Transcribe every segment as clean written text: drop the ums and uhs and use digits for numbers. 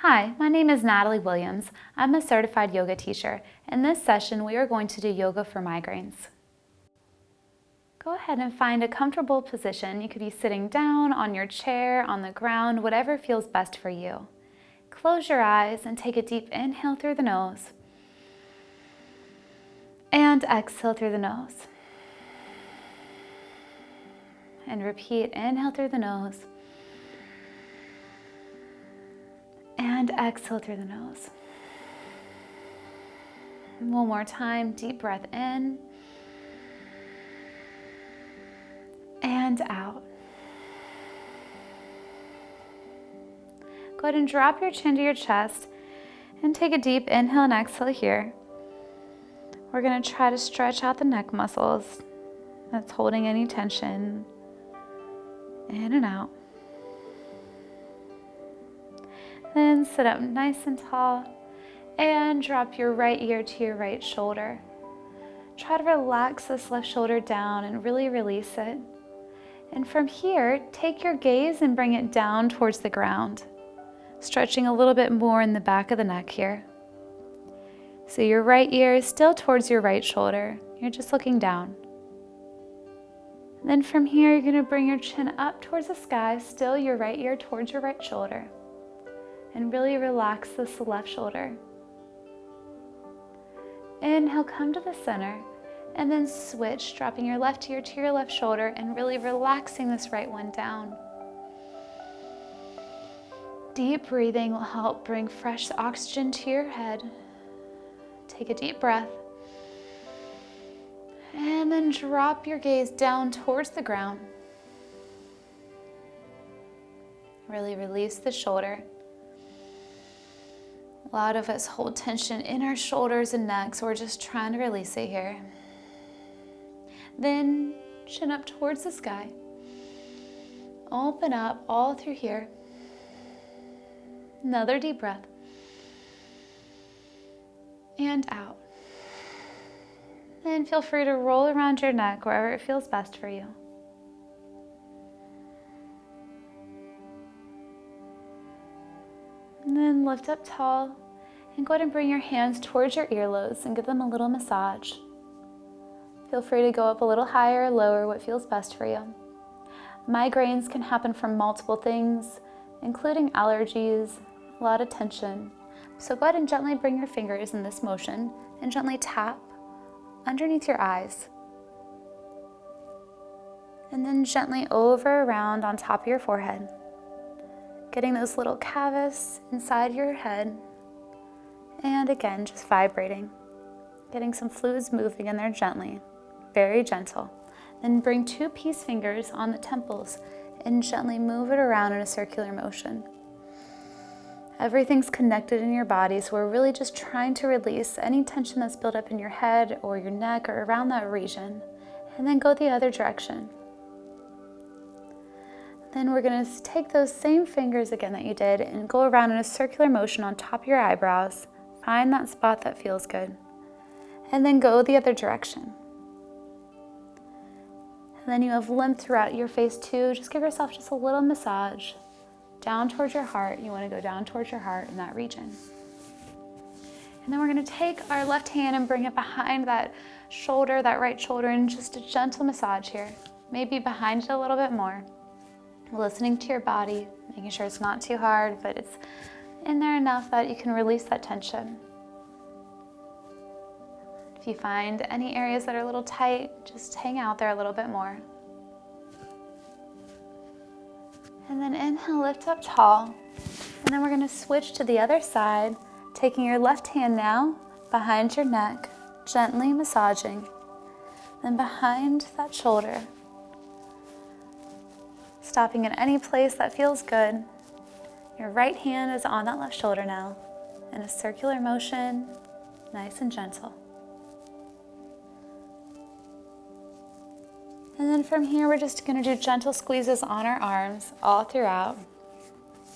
Hi, my name is Natalie Williams. I'm a certified yoga teacher. In this session, we are going to do yoga for migraines. Go ahead and find a comfortable position. You could be sitting down, on your chair, on the ground, whatever feels best for you. Close your eyes and take a deep inhale through the nose. And exhale through the nose. And repeat, inhale through the nose. And exhale through the nose. One more time, deep breath in. And out. Go ahead and drop your chin to your chest and take a deep inhale and exhale here. We're going to try to stretch out the neck muscles that's holding any tension. In and out. Then sit up nice and tall and drop your right ear to your right shoulder. Try to relax this left shoulder down and really release it. And from here, take your gaze and bring it down towards the ground, stretching a little bit more in the back of the neck here. So your right ear is still towards your right shoulder. You're just looking down. And then from here, you're going to bring your chin up towards the sky, still your right ear towards your right shoulder. And really relax this left shoulder. Inhale, come to the center, and then switch, dropping your left ear to your left shoulder and really relaxing this right one down. Deep breathing will help bring fresh oxygen to your head. Take a deep breath. And then drop your gaze down towards the ground. Really release the shoulder. A lot of us hold tension in our shoulders and neck, so we're just trying to release it here. Then chin up towards the sky. Open up all through here. Another deep breath. And out. Then feel free to roll around your neck wherever it feels best for you. And then lift up tall and go ahead and bring your hands towards your earlobes and give them a little massage. Feel free to go up a little higher or lower, what feels best for you. Migraines can happen from multiple things, including allergies, a lot of tension. So go ahead and gently bring your fingers in this motion and gently tap underneath your eyes. And then gently over around on top of your forehead. Getting those little cavus inside your head. And again, just vibrating. Getting some fluids moving in there gently. Very gentle. Then bring 2 peace fingers on the temples and gently move it around in a circular motion. Everything's connected in your body, so we're really just trying to release any tension that's built up in your head or your neck or around that region. And then go the other direction. Then we're going to take those same fingers again that you did and go around in a circular motion on top of your eyebrows. Find that spot that feels good. And then go the other direction. And then you have lymph throughout your face too. Just give yourself just a little massage. Down towards your heart. You want to go down towards your heart in that region. And then we're going to take our left hand and bring it behind that shoulder, that right shoulder, and just a gentle massage here. Maybe behind it a little bit more. Listening to your body, making sure it's not too hard, but it's in there enough that you can release that tension. If you find any areas that are a little tight, just hang out there a little bit more. And then inhale, lift up tall. And then we're going to switch to the other side, taking your left hand now behind your neck, gently massaging. Then behind that shoulder. Stopping in any place that feels good. Your right hand is on that left shoulder now in a circular motion, nice and gentle. And then from here, we're just going to do gentle squeezes on our arms all throughout.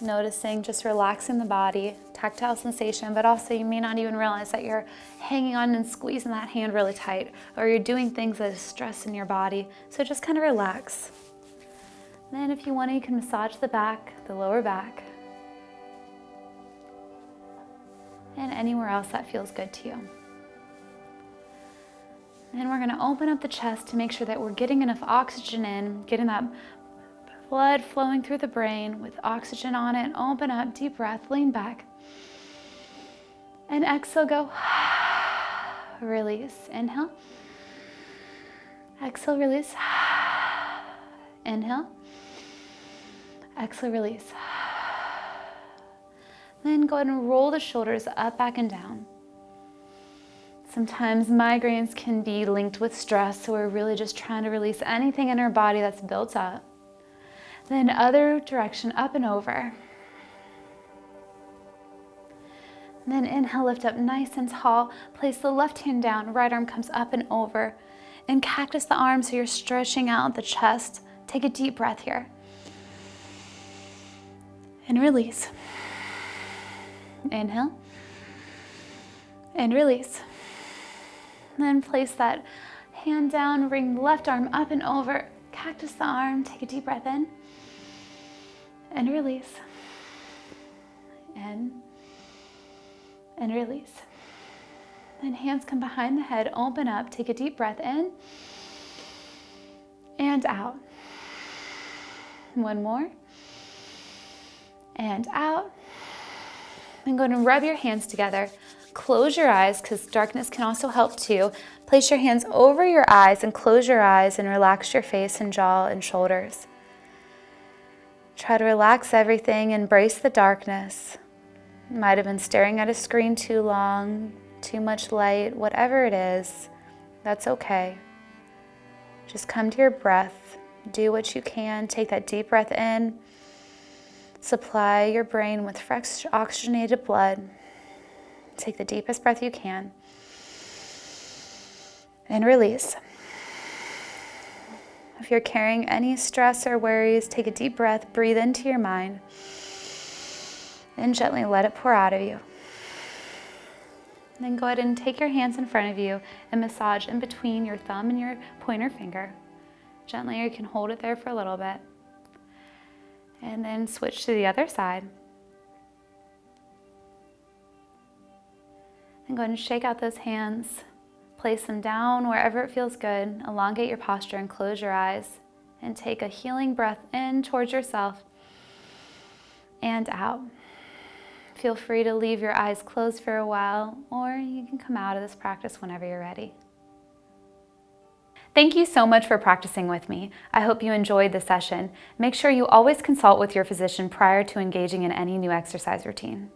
Noticing, just relaxing the body, tactile sensation, but also you may not even realize that you're hanging on and squeezing that hand really tight, or you're doing things that is stress in your body. So just kind of relax. Then if you want to, you can massage the back, the lower back. and anywhere else that feels good to you. And we're going to open up the chest to make sure that we're getting enough oxygen in, getting that blood flowing through the brain with oxygen on it. Open up, deep breath, lean back. And exhale, go. Release. Inhale. Exhale, release. Inhale. Exhale, release. Then go ahead and roll the shoulders up, back, and down. Sometimes migraines can be linked with stress, so we're really just trying to release anything in our body that's built up. Then other direction, up and over. And then inhale, lift up nice and tall. Place the left hand down, right arm comes up and over. And cactus the arm so you're stretching out the chest. Take a deep breath here. And release. Inhale. And release. Then place that hand down, bring the left arm up and over. Cactus the arm, take a deep breath in. And release. In. And release. Then hands come behind the head, open up, take a deep breath in. And out. One more. And out. Then go ahead and rub your hands together. Close your eyes, because darkness can also help too. Place your hands over your eyes and close your eyes and relax your face and jaw and shoulders. Try to relax everything, embrace the darkness. You might have been staring at a screen too long, too much light, whatever it is, that's okay. Just come to your breath, do what you can, take that deep breath in, supply your brain with fresh oxygenated blood. Take the deepest breath you can. And release. If you're carrying any stress or worries, take a deep breath, breathe into your mind, and gently let it pour out of you. Then go ahead and take your hands in front of you and massage in between your thumb and your pointer finger. Gently, or you can hold it there for a little bit. And then switch to the other side. And go ahead and shake out those hands. Place them down wherever it feels good. Elongate your posture and close your eyes. And take a healing breath in towards yourself and out. Feel free to leave your eyes closed for a while, or you can come out of this practice whenever you're ready. Thank you so much for practicing with me. I hope you enjoyed the session. Make sure you always consult with your physician prior to engaging in any new exercise routine.